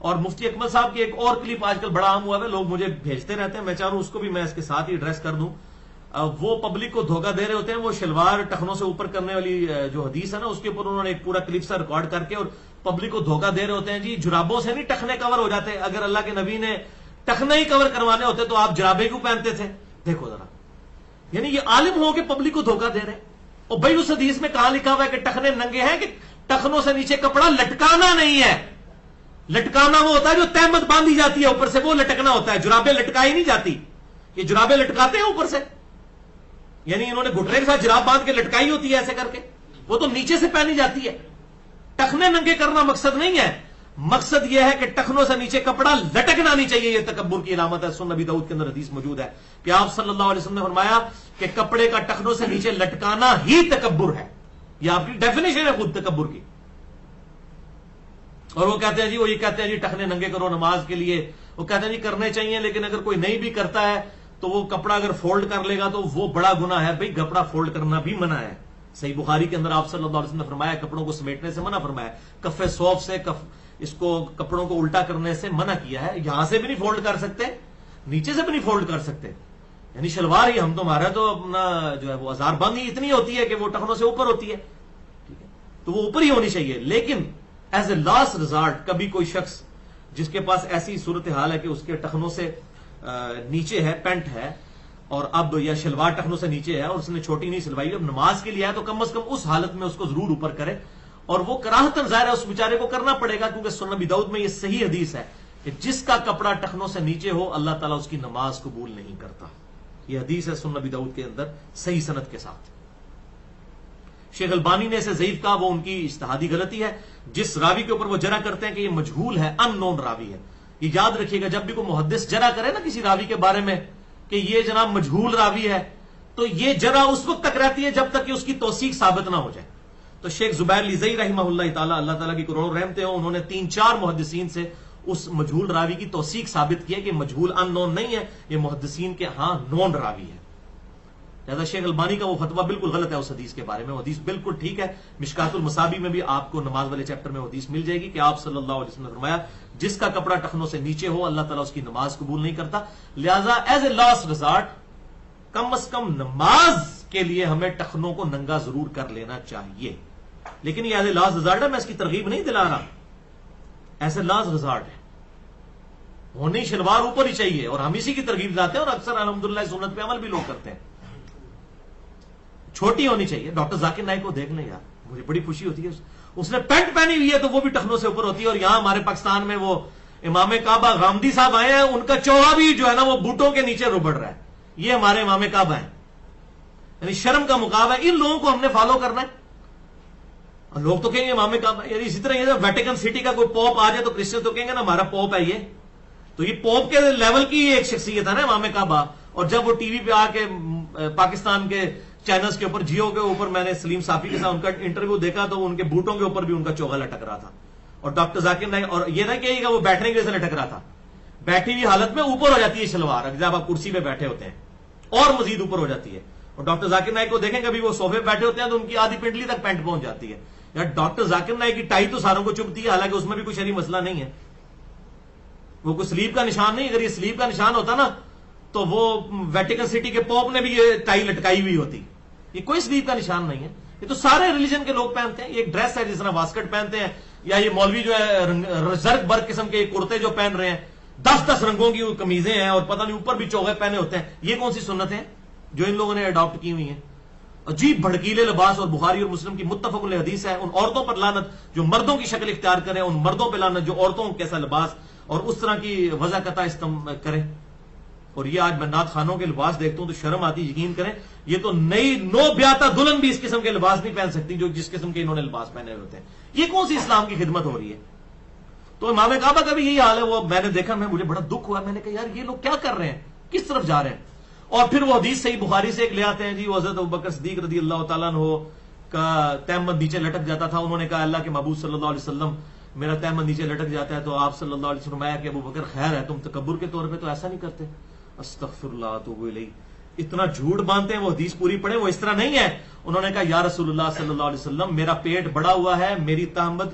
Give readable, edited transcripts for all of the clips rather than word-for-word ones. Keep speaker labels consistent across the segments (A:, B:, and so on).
A: اور مفتی اکمل صاحب کی ایک اور کلپ آج کل بڑا عام ہوا ہے، لوگ مجھے بھیجتے رہتے ہیں، میں چاہ رہا ہوں اس کو بھی میں اس کے ساتھ ہی ایڈریس کر دوں. وہ پبلک کو دھوکہ دے رہے ہوتے ہیں، وہ شلوار ٹخنوں سے اوپر کرنے والی جو حدیث ہے نا، اس کے اوپر انہوں نے ایک پورا کلپ سا ریکارڈ کر کے اور پبلک کو دھوکہ دے رہے ہوتے ہیں. جی جرابوں سے نہیں ٹخنے کور ہو جاتے، اگر اللہ کے نبی نے ٹخنے ہی کور کروانے ہوتے تو آپ جرابے کیوں پہنتے تھے؟ دیکھو ذرا، یعنی یہ عالم ہو کے پبلک کو دھوکہ دے رہے ہیں. اور بھائی اس حدیث میں کہاں لکھا ہوا ہے کہ ٹخنے ننگے ہیں؟ کہ ٹخنوں سے نیچے کپڑا لٹکانا نہیں ہے. لٹکانا وہ ہوتا ہے جو تہمت باندھی جاتی ہے اوپر سے، وہ لٹکنا ہوتا ہے. جرابیں لٹکائی نہیں جاتی، یہ جرابیں لٹکاتے ہیں اوپر سے، یعنی انہوں نے گھٹنے کے ساتھ جراب باندھ کے لٹکائی ہوتی ہے ایسے کر کے، وہ تو نیچے سے پہنی جاتی ہے. ٹخنے ننگے کرنا مقصد نہیں ہے، مقصد یہ ہے کہ ٹخنوں سے نیچے کپڑا لٹکنا نہیں چاہیے. یہ تکبر کی علامت ہے. سنن ابی داؤد کے اندر حدیث موجود ہے کہ آپ صلی اللہ علیہ وسلم نے فرمایا کہ کپڑے کا ٹخنوں سے نیچے لٹکانا ہی تکبر ہے. یہ آپ کی ڈیفینیشن ہے خود تکبر کی. اور وہ کہتے ہیں جی، وہ یہ کہتے ہیں جی ٹخنے ننگے کرو نماز کے لیے، وہ کہتے ہیں جی کرنے چاہیے، لیکن اگر کوئی نہیں بھی کرتا ہے تو وہ کپڑا اگر فولڈ کر لے گا تو وہ بڑا گناہ ہے. بھائی کپڑا فولڈ کرنا بھی منع ہے. صحیح بخاری کے اندر آپ صلی اللہ علیہ وسلم نے فرمایا کپڑوں کو سمیٹنے سے منع فرمایا، کف صوف سے اس کو کپڑوں کو الٹا کرنے سے منع کیا ہے. یہاں سے بھی نہیں فولڈ کر سکتے، نیچے سے بھی نہیں فولڈ کر سکتے. یعنی شلوار ہی ہم تو ہمارا تو اپنا جو ہے وہ ہزار بند ہی اتنی ہوتی ہے کہ وہ ٹخنوں سے اوپر ہوتی ہے، ٹھیک ہے، تو وہ اوپر ہی ہونی چاہیے. لیکن ایز اے لاسٹ ریزارٹ کبھی کوئی شخص جس کے پاس ایسی صورتحال ہے کہ اس کے ٹخنوں سے نیچے ہے، پینٹ ہے، اور اب یا شلوار ٹخنوں سے نیچے ہے اور اس نے چھوٹی نہیں سلوائی، اب نماز کے لیے ہے تو کم از کم اس حالت میں اس کو ضرور اوپر کرے. اور وہ کراہتن ظاہر ہے اس بیچارے کو کرنا پڑے گا، کیونکہ سنن ابی داؤد میں یہ صحیح حدیث ہے کہ جس کا کپڑا ٹخنوں سے نیچے ہو اللہ تعالیٰ اس کی نماز قبول نہیں کرتا. یہ حدیث ہے سنن ابی داؤد کے اندر صحیح سند کے ساتھ. شیخ البانی نے اسے ضعیف کہا، وہ ان کی اجتہادی غلطی ہے. جس راوی کے اوپر وہ جرح کرتے ہیں کہ یہ مجہول ہے، ان نون راوی ہے، یہ یاد رکھیے گا جب بھی کوئی محدث جرح کرے نا کسی راوی کے بارے میں کہ یہ جناب مجہول راوی ہے، تو یہ جرح اس وقت تک رہتی ہے جب تک کہ اس کی توثیق ثابت نہ ہو جائے. تو شیخ زبیر لیزئی رحمہ اللہ تعالیٰ، اللہ تعالیٰ کی کروڑوں رحمتیں ہوں، انہوں نے 3-4 محدثین سے اس مجہول راوی کی توثیق ثابت کی ہے کہ مجہول ان نون نہیں ہے، یہ محدثین کے ہاں نون راوی ہے. لہذا شیخ البانی کا وہ فتویٰ بالکل غلط ہے اس حدیث کے بارے میں. وہ حدیث بالکل ٹھیک ہے. مشکات المصابی میں بھی آپ کو نماز والے چیپٹر میں حدیث مل جائے گی کہ آپ صلی اللہ علیہ وسلم نے فرمایا جس کا کپڑا ٹخنوں سے نیچے ہو اللہ تعالیٰ اس کی نماز قبول نہیں کرتا. لہذا ایز اے لاسٹ ریزارٹ کم از کم نماز کے لیے ہمیں ٹخنوں کو ننگا ضرور کر لینا چاہیے. لیکن یہ ایز اے لاسٹ ریزارٹ ہے، میں اس کی ترغیب نہیں دلا رہا، ایز اے لاسٹ ریزارٹ ہے. ہونی شلوار اوپر ہی چاہیے اور ہم اسی کی ترغیب لاتے ہیں اور اکثر الحمدللہ سنت پہ عمل بھی لوگ کرتے ہیں. چھوٹی ہونی چاہیے. ڈاکٹر ذاکر نائک کو دیکھ لیں یار، مجھے بڑی خوشی ہوتی ہے، اس نے پینٹ پہنی ہوئی ہے تو وہ بھی ٹخنوں سے اوپر ہوتی ہے. اور یہاں ہمارے پاکستان میں وہ امام کعبہ غامدی صاحب آئے ہیں، ان کا چوہا بھی جو ہے نا وہ بوٹوں کے نیچے ربڑ رہا ہے. یہ ہمارے امام کعبہ ہیں. یعنی شرم کا مقام ہے. ان لوگوں کو ہم نے فالو کرنا ہے. لوگ تو کہیں گے امام کعبہ، یعنی اسی طرح یہ ویٹیکن سٹی کا کوئی پوپ آ جائے تو کرسچن تو کہیں گے نا ہمارا پوپ ہے یہ. تو یہ پوپ کے لیول کی ایک شخصیت ہے نا امام کعبہ. اور جب وہ ٹی وی پہ آ کے پاکستان کے چینلز کے اوپر، جیو کے اوپر، میں نے سلیم صافی کے ساتھ ان کا انٹرویو دیکھا تو ان کے بوٹوں کے اوپر بھی ان کا چوغا لٹک رہا تھا. اور ڈاکٹر ذاکر نائک، اور یہ نہ کہیے گا وہ بیٹھنے کی وجہ سے لٹک رہا تھا، بیٹھی ہوئی حالت میں اوپر ہو جاتی ہے شلوار جب آپ کرسی پہ بیٹھے ہوتے ہیں اور مزید اوپر ہو جاتی ہے. اور ڈاکٹر ذاکر نائک کو دیکھیں کبھی وہ صوفے پہ بیٹھے ہوتے ہیں تو ان کی آدھی پنڈلی تک پینٹ پہنچ جاتی ہے. یار ڈاکٹر ذاکر نائک کی ٹائی تو ساروں کو چبھتی ہے، حالانکہ اس میں بھی کوئی شرعی مسئلہ نہیں ہے، وہ کوئی سلیب کا نشان نہیں. اگر یہ سلیب کا نشان ہوتا نا تو وہ ویٹیکن سٹی کے پوپ نے بھی یہ ٹائی لٹکائی ہوئی ہوتی. یہ کوئی سلیب کا نشان نہیں ہے. یہ تو سارے ریلیجن کے لوگ پہنتے ہیں. یہ ایک ڈریس ہے جس طرح واسکٹ پہنتے ہیں، یا یہ مولوی جو ہے زرق برق قسم کے کرتے جو پہن رہے ہیں، 10 رنگوں کی قمیضیں ہیں اور پتہ نہیں اوپر بھی چوغے پہنے ہوتے ہیں. یہ کون سی سنت ہیں جو ان لوگوں نے اڈاپٹ کی ہوئی ہیں؟ عجیب بھڑکیلے لباس. اور بخاری اور مسلم کی متفق علیہ حدیث ہے، ان عورتوں پر لعنت جو مردوں کی شکل اختیار کریں، ان مردوں پہ لعنت جو عورتوں کیسا لباس اور اس طرح کی وضاقتہ کریں. اور یہ آج میں نعت خانوں کے لباس دیکھتا ہوں تو شرم آتی. یقین کریں یہ تو نئی نو بیاتا دلہن بھی اس قسم کے لباس نہیں پہن سکتی جو جس قسم کے انہوں نے لباس پہنے ہوتے ہیں. یہ کون سی اسلام کی خدمت ہو رہی ہے؟ تو امام کعبہ کا بھی یہی حال ہے. وہ میں نے دیکھا، مجھے بڑا دکھ ہوا. میں نے کہا یار یہ لوگ کیا کر رہے ہیں، کس طرف جا رہے ہیں؟ اور پھر وہ حدیث صحیح بخاری سے ایک لے آتے ہیں جی، وہ حضرت ابوبکر صدیق رضی اللہ تعالیٰ عنہ کا تیمم نیچے لٹک جاتا تھا. انہوں نے کہا اللہ کے محبوب صلی اللہ علیہ وسلم میرا تیمم نیچے لٹک جاتا ہے. تو آپ صلی اللہ علیہ وسلم فرمایا کہ ابوبکر خیر ہے، تم تکبر کے طور پہ تو ایسا نہیں کرتے. استغفر اللہ اتوب الیہ. اتنا جھوٹ باندھتے ہیں. وہ حدیث پوری پڑھیں، وہ اس طرح نہیں ہے. انہوں نے کہا یا رسول اللہ صلی اللہ علیہ وسلم میرا پیٹ بڑا ہوا ہے، میری تہمت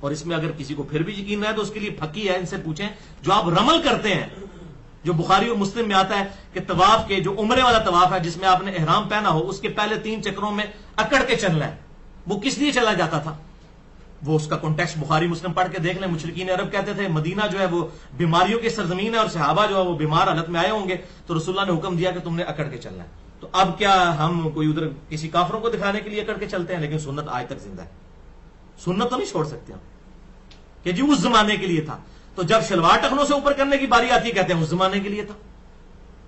A: اور اس میں اگر کسی کو پھر بھی یقین نہ ہے تو اس کے لیے پھکی ہے، ان سے پوچھیں جو آپ رمل کرتے ہیں، جو بخاری اور مسلم میں آتا ہے کہ طواف کے جو عمرے والا طواف ہے جس میں آپ نے احرام پہنا ہو، اس کے پہلے 3 چکروں میں اکڑ کے چلنا ہے، وہ کس لیے چلا جاتا تھا؟ وہ اس کا کانٹیکسٹ بخاری مسلم پڑھ کے دیکھ لیں. مشرکین عرب کہتے تھے مدینہ جو ہے وہ بیماریوں کی سرزمین ہے اور صحابہ جو ہے وہ بیمار حالت میں آئے ہوں گے، تو رسول اللہ نے حکم دیا کہ تم نے اکڑ کے چلنا ہے. تو اب کیا ہم کوئی ادھر کسی کافروں کو دکھانے کے لیے اکڑ کے چلتے ہیں؟ لیکن سنت آج تک زندہ ہے. سنت تو نہیں چھوڑ سکتے ہم کہ جی اس زمانے کے لیے تھا. تو جب شلوار ٹخنوں سے اوپر کرنے کی باری آتی ہے کہتے ہیں اس زمانے کے لیے تھا.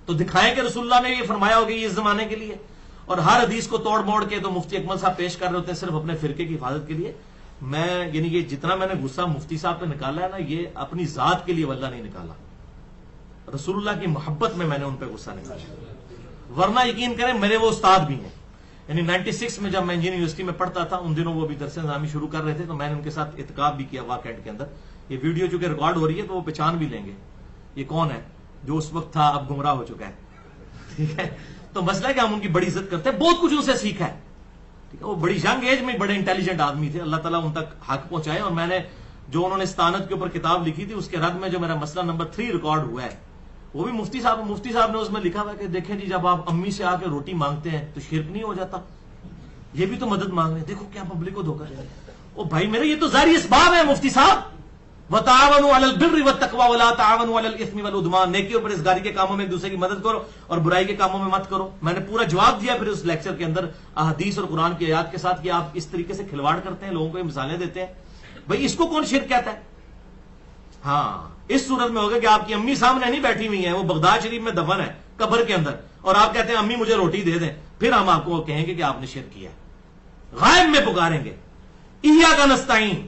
A: تو دکھائیں کہ رسول اللہ نے یہ فرمایا ہوگا یہ اس زمانے کے لیے. اور ہر حدیث کو توڑ موڑ کے تو مفتی اکمل صاحب پیش کر رہے ہوتے ہیں صرف اپنے فرقے کی حفاظت کے لیے. میں یعنی یہ جتنا میں نے غصہ مفتی صاحب پہ نکالا ہے نا، یہ اپنی ذات کے لیے واللہ نہیں نکالا، رسول اللہ کی محبت میں نے ان پہ غصہ نکالا. ورنہ یقین کریں میرے وہ استاد بھی ہیں. یعنی 96 میں جب میں انجینئرنگ یونیورسٹی میں پڑھتا تھا، ان دنوں وہ بھی درس نظامی شروع کر رہے تھے، تو میں نے ان کے ساتھ اتقاب بھی کیا واقعات کے اندر. یہ ویڈیو چونکہ ریکارڈ ہو رہی ہے تو وہ پہچان بھی لیں گے یہ کون ہے جو اس وقت تھا اب گمراہ ہو چکا ہے. ٹھیک ہے، تو مسئلہ ہے کہ ہم ان کی بڑی عزت کرتے ہیں، بہت کچھ ان سے سیکھا ہے. ٹھیک ہے، وہ بڑی ینگ ایج میں بڑے انٹیلیجنٹ آدمی تھے، اللہ تعالیٰ ان تک حق پہنچائے. اور میں نے جو انہوں نے استانت کے اوپر کتاب لکھی تھی اس کے رد میں جو میرا مسئلہ نمبر 3 ریکارڈ ہوا ہے وہ بھی مفتی صاحب نے اس میں لکھا ہوا کہ دیکھیں جی جب آپ امی سے آ کے روٹی مانگتے ہیں تو شرک نہیں ہو جاتا؟ یہ بھی تو مدد مانگ رہے ہیں. دیکھو کیا پبلک کو دھوکہ دے. او بھائی میرے یہ تو ظاہری اسباب ہے مفتی صاحب. وَتَعَاوَنُوا عَلَى الْبِرِّ وَالتَّقْوَىٰ وَلَا تَعَاوَنُوا عَلَى الْإِثْمِ وَالْعُدْوَانِ. نیکی اور پرہیزگاری کے کاموں میں ایک دوسرے کی مدد کرو اور برائی کے کاموں میں مت کرو. میں نے پورا جواب دیا پھر اس لیکچر کے اندر احادیث اور قرآن کی آیات کے ساتھ کہ آپ اس طریقے سے کھلواڑ کرتے ہیں، لوگوں کو یہ مثالیں دیتے ہیں. بھائی اس کو کون شرک کہتا ہے؟ ہاں اس صورت میں ہوگا کہ آپ کی امی سامنے نہیں بیٹھی ہوئی ہیں، وہ بغداد شریف میں دفن ہے قبر کے اندر، اور آپ کہتے ہیں امی مجھے روٹی دے دیں. پھر ہم آپ کو کہیں گے کہ آپ نے شرک کیا. غائب میں پکاریں گے ایاک نستعین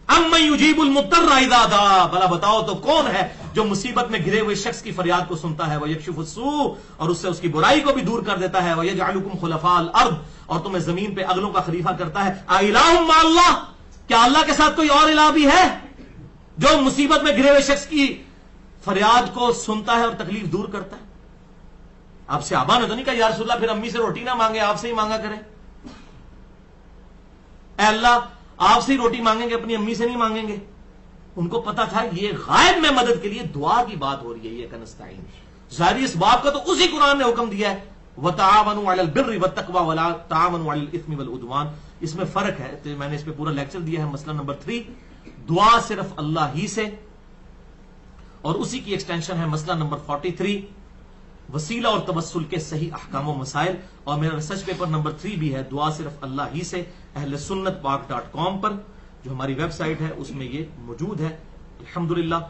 A: امن یجیب المضطر اذا دعا. بھلا بتاؤ تو کون ہے جو مصیبت میں گھرے ہوئے شخص کی فریاد کو سنتا ہے. ویکشف السوء، اور اس سے اس کی برائی کو بھی دور کر دیتا ہے. ویجعلکم خلفاء الارض، اور تمہیں زمین پہ اگلوں کا خلیفہ کرتا ہے. الہ مع اللہ، کیا اللہ کے ساتھ کوئی اور الہ بھی ہے جو مصیبت میں گھرے ہوئے شخص کی فریاد کو سنتا ہے اور تکلیف دور کرتا ہے؟ آپ سے آبا نے تو نہیں کہا یا رسول اللہ پھر امی سے روٹی نہ مانگے، آپ سے ہی مانگا کریں. اے اللہ آپ سے ہی روٹی مانگیں گے، اپنی امی سے نہیں مانگیں گے. ان کو پتا تھا یہ غائب میں مدد کے لیے دعا کی بات ہو رہی ہے. یہ کنستعین ظاہری اس باب کا تو اسی قرآن نے حکم دیا ہے وَتَعَاوَنُوا عَلَى الْبِرِّ وَالتَّقْوَىٰ وَلَا تَعَاوَنُوا عَلَى الْإِثْمِ وَالْعُدْوَانِ. اس میں فرق ہے. تو میں نے اس پہ پورا لیکچر دیا ہے. مسئلہ نمبر 3 دعا صرف اللہ ہی سے، اور اسی کی ایکسٹینشن ہے مسئلہ نمبر 43 وسیلہ اور توسل کے صحیح احکام و مسائل. اور میرا ریسرچ پیپر نمبر 3 بھی ہے دعا صرف اللہ ہی سے، اہل سنت پاک.com پر جو ہماری ویب سائٹ ہے اس میں یہ موجود ہے الحمدللہ.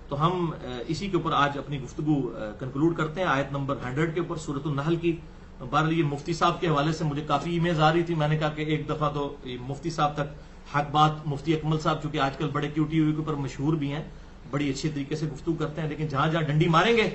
A: تو ہم اسی کے اوپر آج اپنی گفتگو کنکلوڈ کرتے ہیں آیت نمبر 100 کے اوپر سورۃ النحل کی. بہرحال یہ مفتی صاحب کے حوالے سے مجھے کافی ای میلز آ رہی تھی. میں نے کہا کہ ایک دفعہ تو مفتی صاحب تک حق بات، مفتی اکمل صاحب چونکہ آج کل بڑے QTV کے اوپر مشہور بھی ہیں، بڑی اچھی طریقے سے گفتگو کرتے ہیں، لیکن جہاں جہاں ڈنڈی ماریں گے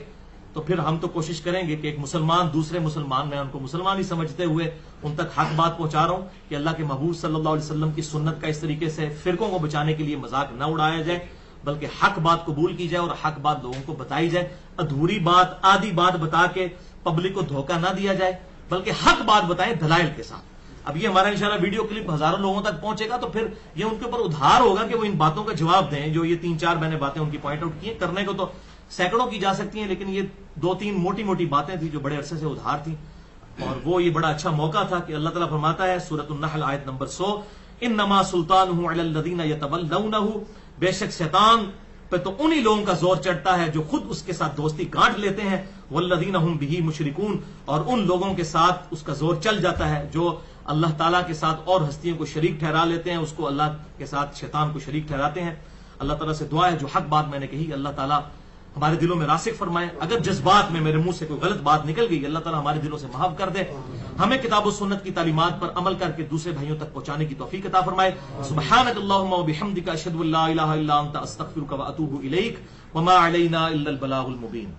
A: تو پھر ہم تو کوشش کریں گے کہ ایک مسلمان دوسرے مسلمان، میں ان کو مسلمان ہی سمجھتے ہوئے ان تک حق بات پہنچا رہا ہوں کہ اللہ کے محبوب صلی اللہ علیہ وسلم کی سنت کا اس طریقے سے فرقوں کو بچانے کے لیے مذاق نہ اڑایا جائے، بلکہ حق بات قبول کی جائے اور حق بات لوگوں کو بتائی جائے. ادھوری بات، آدھی بات بتا کے پبلک کو دھوکہ نہ دیا جائے، بلکہ حق بات بتائیں دلائل کے ساتھ. اب یہ ہمارا انشاءاللہ ویڈیو کلپ ہزاروں لوگوں تک پہنچے گا تو پھر یہ ان کے اوپر ادھار ہوگا کہ وہ ان باتوں کا جواب دیں جو یہ 3-4 میں نے باتیں ان کی پوائنٹ آؤٹ کی ہیں. کرنے کو تو سینکڑوں کی جا سکتی ہیں، لیکن یہ 2-3 موٹی موٹی باتیں تھیں جو بڑے عرصے سے ادھار تھیں، اور وہ یہ بڑا اچھا موقع تھا کہ اللہ تعالیٰ فرماتا ہے سورۃ النحل آیت نمبر 100 انما سلطانہ علی الذین یتولونہ، بے شک شیطان پہ تو انہی لوگوں کا زور چڑھتا ہے جو خود اس کے ساتھ دوستی گانٹ لیتے ہیں. والذین ہم بہ مشرکون، اور ان لوگوں کے ساتھ اس کا زور چل جاتا ہے جو اللہ تعالیٰ کے ساتھ اور ہستیوں کو شریک ٹھہرا لیتے ہیں، اس کو اللہ کے ساتھ شیطان کو شریک ٹھہراتے ہیں. اللہ تعالیٰ سے دعا ہے جو حق بات میں نے کہی اللہ تعالیٰ ہمارے دلوں میں راسخ فرمائے. اگر جذبات میں میرے منہ سے کوئی غلط بات نکل گئی اللہ تعالیٰ ہمارے دلوں سے معاف کر دے. ہمیں کتاب و سنت کی تعلیمات پر عمل کر کے دوسرے بھائیوں تک پہنچانے کی توفیق عطا فرمائے. سبحانک اللہم و بحمدک اشہد ان لا الہ الا انت استغفرک و اتوب الیک وما علینا الا البلاغ المبین.